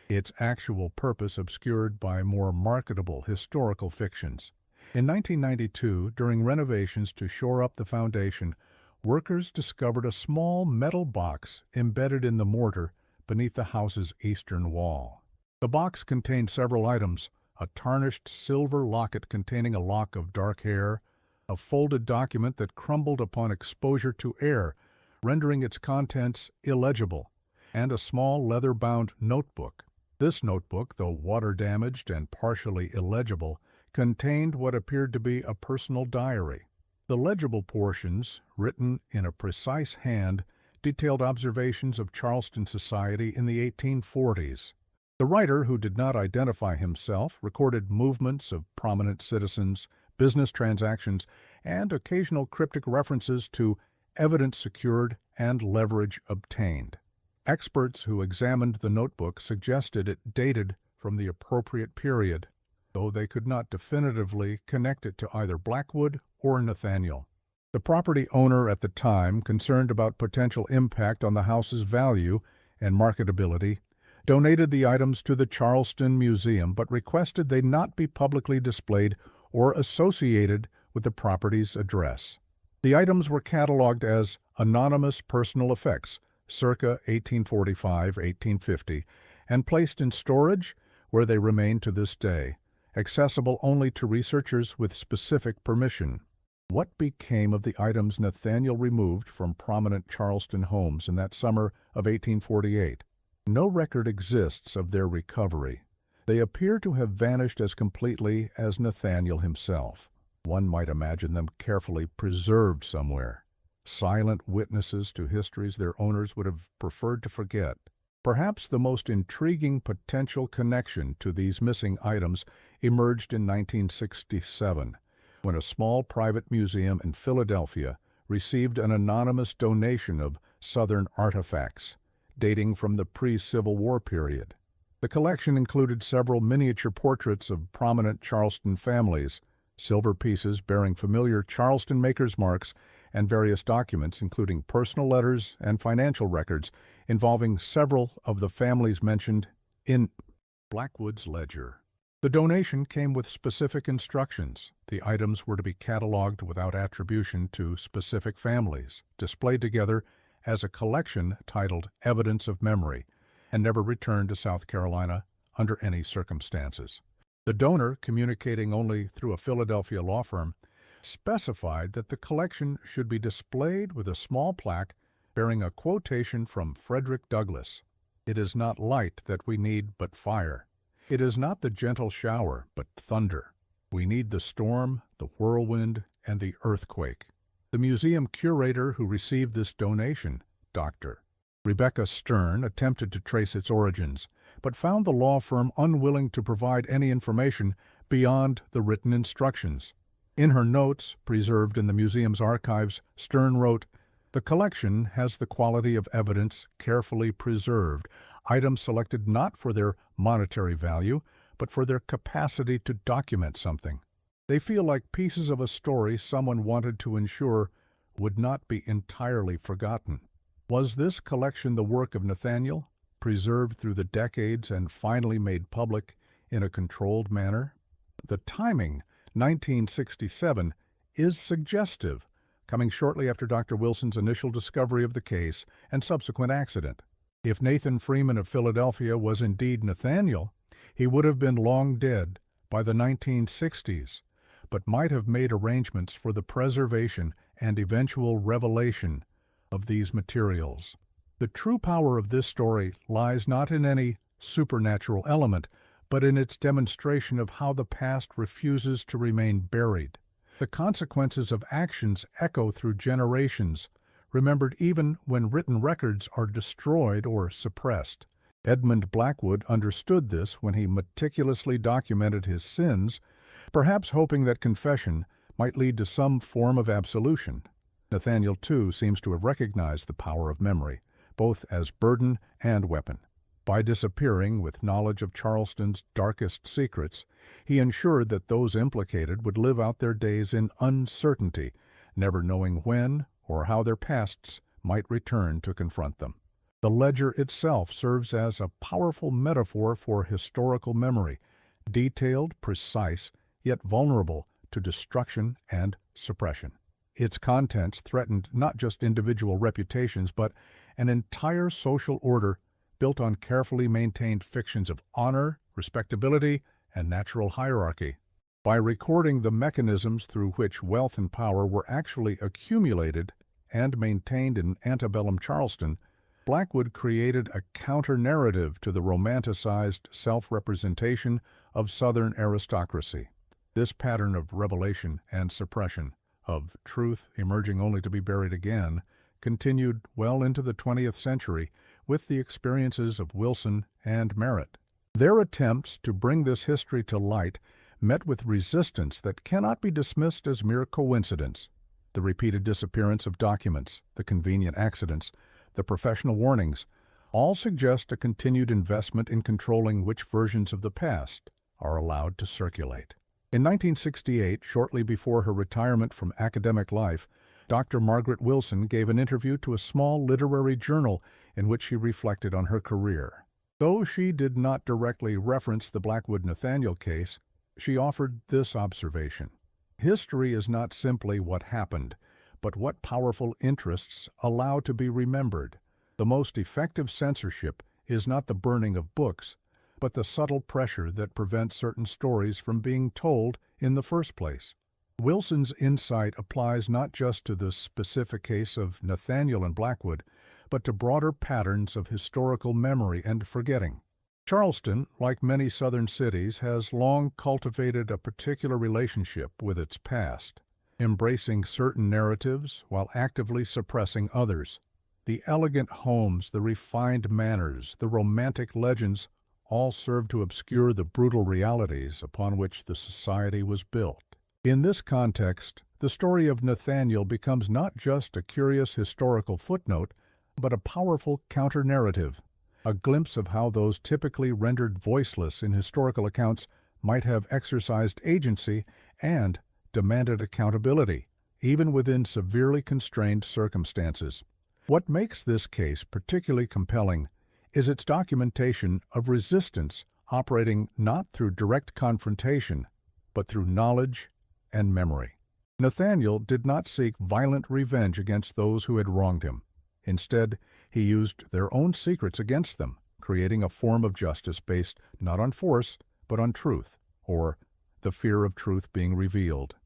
its actual purpose obscured by more marketable historical fictions. In 1992, during renovations to shore up the foundation, workers discovered a small metal box embedded in the mortar beneath the house's eastern wall. The box contained several items: a tarnished silver locket containing a lock of dark hair, a folded document that crumbled upon exposure to air, rendering its contents illegible, and a small leather-bound notebook. This notebook, though water-damaged and partially illegible, contained what appeared to be a personal diary. The legible portions, written in a precise hand, detailed observations of Charleston society in the 1840s. The writer, who did not identify himself, recorded movements of prominent citizens, business transactions, and occasional cryptic references to evidence secured and leverage obtained. Experts who examined the notebook suggested it dated from the appropriate period. though they could not definitively connect it to either Blackwood or Nathaniel. The property owner at the time, concerned about potential impact on the house's value and marketability, donated the items to the Charleston Museum but requested they not be publicly displayed or associated with the property's address. The items were cataloged as anonymous personal effects, circa 1845-1850, and placed in storage where they remain to this day, accessible only to researchers with specific permission. What became of the items Nathaniel removed from prominent Charleston homes in that summer of 1848? No record exists of their recovery. They appear to have vanished as completely as Nathaniel himself. One might imagine them carefully preserved somewhere, silent witnesses to histories their owners would have preferred to forget. Perhaps the most intriguing potential connection to these missing items emerged in 1967, when a small private museum in Philadelphia received an anonymous donation of Southern artifacts, dating from the pre-Civil War period. The collection included several miniature portraits of prominent Charleston families, silver pieces bearing familiar Charleston makers' marks, and various documents including personal letters and financial records involving several of the families mentioned in Blackwood's ledger. The donation came with specific instructions. The items were to be cataloged without attribution to specific families, displayed together as a collection titled Evidence of Memory, and never returned to South Carolina under any circumstances. The donor, communicating only through a Philadelphia law firm, specified that the collection should be displayed with a small plaque bearing a quotation from Frederick Douglass. "It is not light that we need, but fire. It is not the gentle shower, but thunder. We need the storm, the whirlwind, and the earthquake." The museum curator who received this donation, Dr. Rebecca Stern, attempted to trace its origins, but found the law firm unwilling to provide any information beyond the written instructions. In her notes, preserved in the museum's archives, Stern wrote, "The collection has the quality of evidence carefully preserved, items selected not for their monetary value, but for their capacity to document something. They feel like pieces of a story someone wanted to ensure would not be entirely forgotten." Was this collection the work of Nathaniel, preserved through the decades and finally made public in a controlled manner? The timing, 1967, is suggestive, coming shortly after Dr. Wilson's initial discovery of the case and subsequent accident. If Nathan Freeman of Philadelphia was indeed Nathaniel, he would have been long dead by the 1960s, but might have made arrangements for the preservation and eventual revelation of these materials. The true power of this story lies not in any supernatural element, but in its demonstration of how the past refuses to remain buried. The consequences of actions echo through generations, remembered even when written records are destroyed or suppressed. Edmund Blackwood understood this when he meticulously documented his sins, perhaps hoping that confession might lead to some form of absolution. Nathaniel, too, seems to have recognized the power of memory, both as burden and weapon. By disappearing with knowledge of Charleston's darkest secrets, he ensured that those implicated would live out their days in uncertainty, never knowing when or how their pasts might return to confront them. The ledger itself serves as a powerful metaphor for historical memory, detailed, precise, yet vulnerable to destruction and suppression. Its contents threatened not just individual reputations, but an entire social order built on carefully maintained fictions of honor, respectability, and natural hierarchy. By recording the mechanisms through which wealth and power were actually accumulated and maintained in antebellum Charleston, Blackwood created a counter-narrative to the romanticized self-representation of Southern aristocracy. This pattern of revelation and suppression, of truth emerging only to be buried again, continued well into the 20th century with the experiences of Wilson and Merritt. Their attempts to bring this history to light met with resistance that cannot be dismissed as mere coincidence. The repeated disappearance of documents, the convenient accidents, the professional warnings, all suggest a continued investment in controlling which versions of the past are allowed to circulate. In 1968, shortly before her retirement from academic life, Dr. Margaret Wilson gave an interview to a small literary journal in which she reflected on her career. Though she did not directly reference the Blackwood Nathaniel case, she offered this observation: "History is not simply what happened, but what powerful interests allow to be remembered. The most effective censorship is not the burning of books, but the subtle pressure that prevents certain stories from being told in the first place." Wilson's insight applies not just to the specific case of Nathaniel and Blackwood, but to broader patterns of historical memory and forgetting. Charleston, like many southern cities, has long cultivated a particular relationship with its past, embracing certain narratives while actively suppressing others. The elegant homes, the refined manners, the romantic legends all serve to obscure the brutal realities upon which the society was built. In this context, the story of Nathaniel becomes not just a curious historical footnote, but a powerful counter-narrative, a glimpse of how those typically rendered voiceless in historical accounts might have exercised agency and demanded accountability, even within severely constrained circumstances. What makes this case particularly compelling is its documentation of resistance operating not through direct confrontation, but through knowledge and memory. Nathaniel did not seek violent revenge against those who had wronged him. Instead, he used their own secrets against them, creating a form of justice based not on force, but on truth, or the fear of truth being revealed.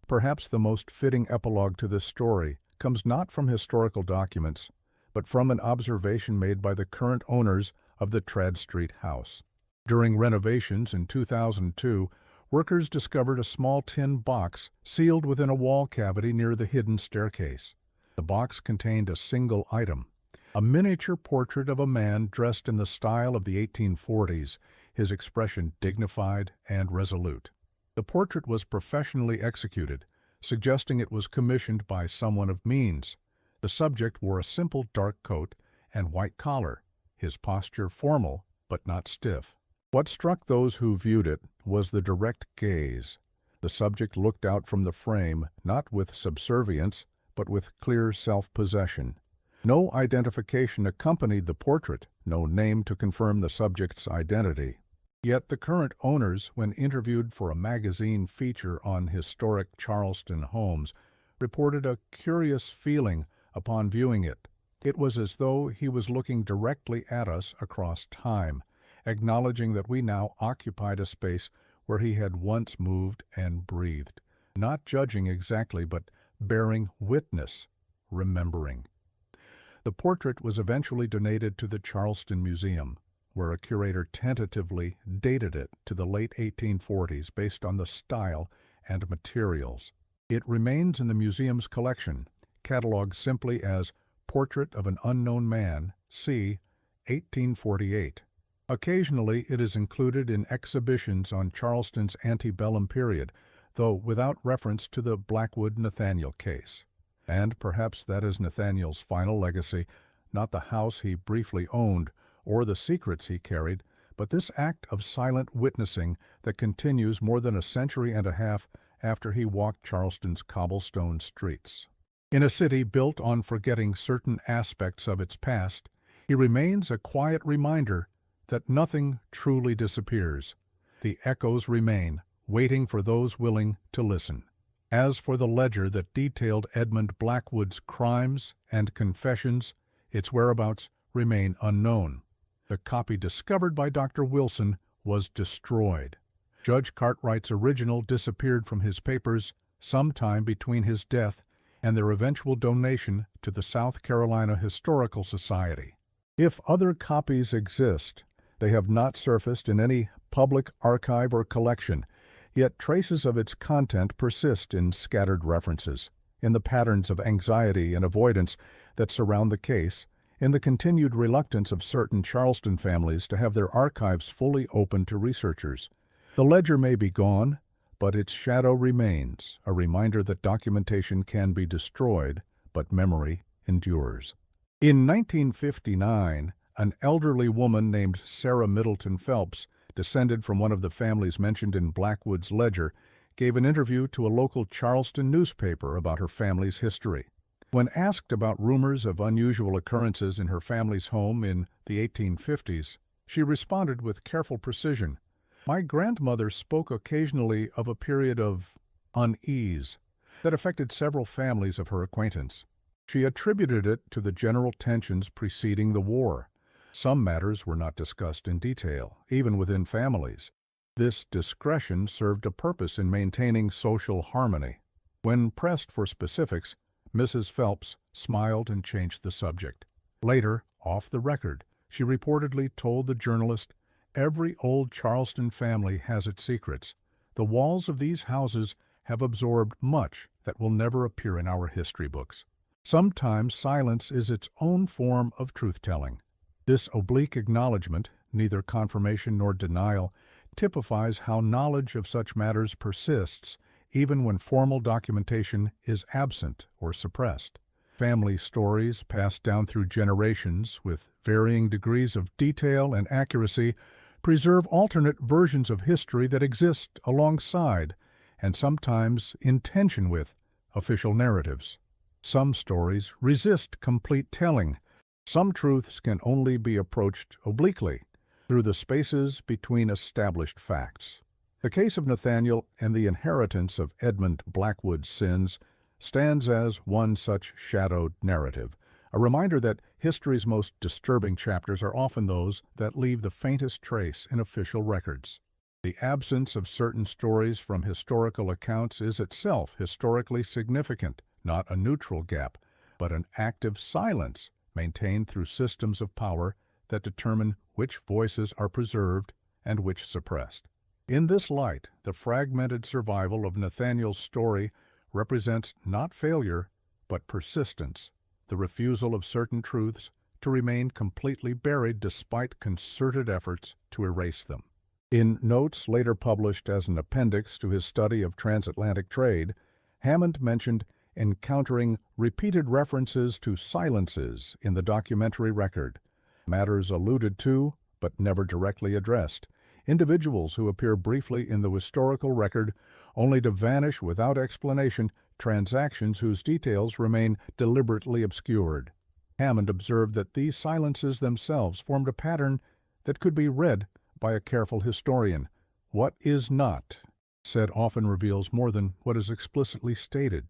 Perhaps the most fitting epilogue to this story comes not from historical documents, but from an observation made by the current owners of the Tradd Street house. During renovations in 2002, workers discovered a small tin box sealed within a wall cavity near the hidden staircase. The box contained a single item, a miniature portrait of a man dressed in the style of the 1840s, his expression dignified and resolute. The portrait was professionally executed, suggesting it was commissioned by someone of means. The subject wore a simple dark coat and white collar, his posture formal but not stiff. What struck those who viewed it was the direct gaze. The subject looked out from the frame, not with subservience, but with clear self-possession. No identification accompanied the portrait, no name to confirm the subject's identity. Yet the current owners, when interviewed for a magazine feature on historic Charleston homes, reported a curious feeling upon viewing it. It was as though he was looking directly at us across time, acknowledging that we now occupied a space where he had once moved and breathed, not judging exactly, but bearing witness, remembering. The portrait was eventually donated to the Charleston Museum, where a curator tentatively dated it to the late 1840s based on the style and materials. It remains in the museum's collection, cataloged simply as Portrait of an Unknown Man, c. 1848. Occasionally it is included in exhibitions on Charleston's antebellum period, though without reference to the Blackwood Nathaniel case. And perhaps that is Nathaniel's final legacy, not the house he briefly owned or the secrets he carried, but this act of silent witnessing that continues more than a century and a half after he walked Charleston's cobblestone streets. In a city built on forgetting certain aspects of its past, he remains a quiet reminder that nothing truly disappears. The echoes remain, waiting for those willing to listen. As for the ledger that detailed Edmund Blackwood's crimes and confessions, its whereabouts remain unknown. The copy discovered by Dr. Wilson was destroyed. Judge Cartwright's original disappeared from his papers sometime between his death and their eventual donation to the South Carolina Historical Society. If other copies exist, they have not surfaced in any public archive or collection, yet traces of its content persist in scattered references, in the patterns of anxiety and avoidance that surround the case, in the continued reluctance of certain Charleston families to have their archives fully open to researchers. The ledger may be gone, but its shadow remains, a reminder that documentation can be destroyed, but memory endures. In 1959, an elderly woman named Sarah Middleton Phelps descended from one of the families mentioned in Blackwood's ledger, gave an interview to a local Charleston newspaper about her family's history. When asked about rumors of unusual occurrences in her family's home in the 1850s, she responded with careful precision. "My grandmother spoke occasionally of a period of unease that affected several families of her acquaintance. She attributed it to the general tensions preceding the war. Some matters were not discussed in detail, even within families. This discretion served a purpose in maintaining social harmony." When pressed for specifics, Mrs. Phelps smiled and changed the subject. Later, off the record, she reportedly told the journalist, "Every old Charleston family has its secrets. The walls of these houses have absorbed much that will never appear in our history books." Sometimes silence is its own form of truth-telling. This oblique acknowledgement, neither confirmation nor denial, typifies how knowledge of such matters persists even when formal documentation is absent or suppressed. Family stories passed down through generations with varying degrees of detail and accuracy preserve alternate versions of history that exist alongside, and sometimes in tension with, official narratives. Some stories resist complete telling. Some truths can only be approached obliquely, through the spaces between established facts. The case of Nathaniel and the inheritance of Edmund Blackwood's sins stands as one such shadowed narrative, a reminder that history's most disturbing chapters are often those that leave the faintest trace in official records. The absence of certain stories from historical accounts is itself historically significant, not a neutral gap, but an active silence maintained through systems of power that determine which voices are preserved and which suppressed. In this light, the fragmented survival of Nathaniel's story represents not failure, but persistence, the refusal of certain truths to remain completely buried despite concerted efforts to erase them. In notes later published as an appendix to his study of transatlantic trade, Hammond mentioned encountering repeated references to silences in the documentary record, matters alluded to but never directly addressed, individuals who appear briefly in the historical record only to vanish without explanation, transactions whose details remain deliberately obscured. Hammond observed that these silences themselves formed a pattern that could be read by a careful historian. What is not said often reveals more than what is explicitly stated.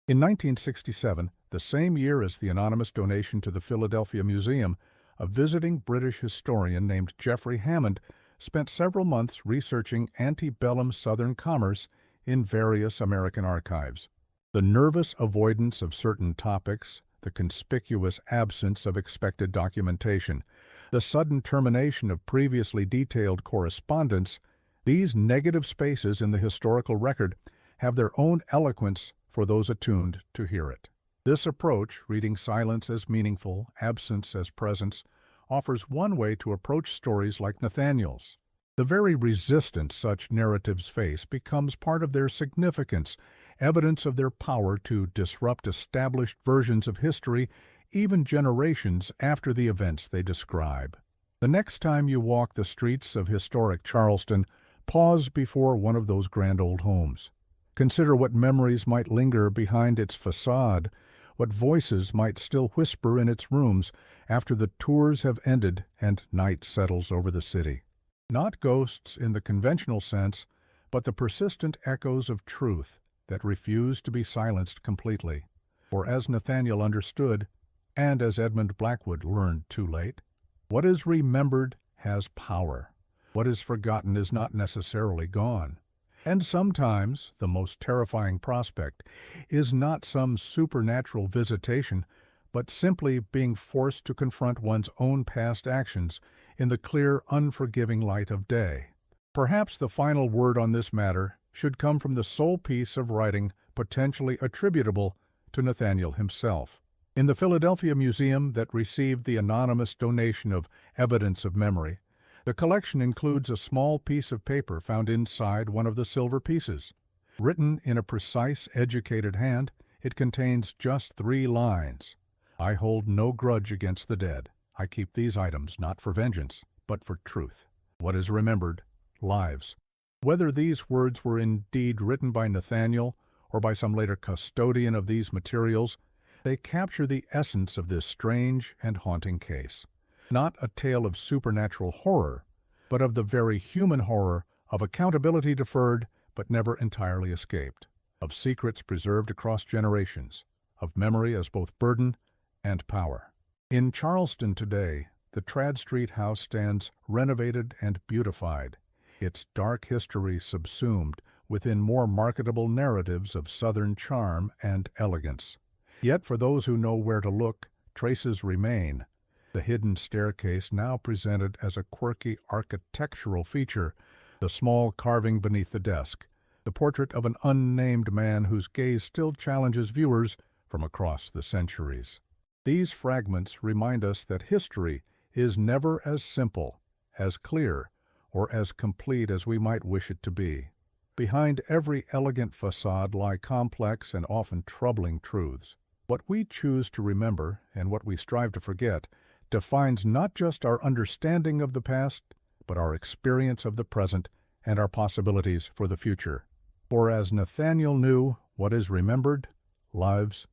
In 1967, the same year as the anonymous donation to the Philadelphia Museum, a visiting British historian named Geoffrey Hammond spent several months researching antebellum Southern commerce in various American archives. The nervous avoidance of certain topics, the conspicuous absence of expected documentation, the sudden termination of previously detailed correspondence, these negative spaces in the historical record have their own eloquence for those attuned to hear it. This approach, reading silence as meaningful, absence as presence, offers one way to approach stories like Nathaniel's. The very resistance such narratives face becomes part of their significance, evidence of their power to disrupt established versions of history even generations after the events they describe. The next time you walk the streets of historic Charleston, pause before one of those grand old homes. Consider what memories might linger behind its facade, what voices might still whisper in its rooms after the tours have ended and night settles over the city. Not ghosts in the conventional sense, but the persistent echoes of truth that refuse to be silenced completely. For as Nathaniel understood, and as Edmund Blackwood learned too late, what is remembered has power. What is forgotten is not necessarily gone. And sometimes the most terrifying prospect is not some supernatural visitation, but simply being forced to confront one's own past actions in the clear, unforgiving light of day. Perhaps the final word on this matter should come from the sole piece of writing potentially attributable to Nathaniel himself. In the Philadelphia Museum that received the anonymous donation of evidence of memory, the collection includes a small piece of paper found inside one of the silver pieces. Written in a precise, educated hand, it contains just 3 lines. "I hold no grudge against the dead. I keep these items not for vengeance, but for truth. What is remembered lives. Whether these words were indeed written by Nathaniel or by some later custodian of these materials, they capture the essence of this strange and haunting case. Not a tale of supernatural horror, but of the very human horror of accountability deferred but never entirely escaped, of secrets preserved across generations, of memory as both burden and power. In Charleston today, the Trad Street house stands renovated and beautified, its dark history subsumed within more marketable narratives of Southern charm and elegance. Yet for those who know where to look, traces remain. The hidden staircase now presented as a quirky architectural feature, the small carving beneath the desk, the portrait of an unnamed man whose gaze still challenges viewers from across the centuries. These fragments remind us that history is never as simple, as clear, or as complete as we might wish it to be. Behind every elegant facade lie complex and often troubling truths. What we choose to remember and what we strive to forget defines not just our understanding of the past, but our experience of the present and our possibilities for the future. For as Nathaniel knew, what is remembered lives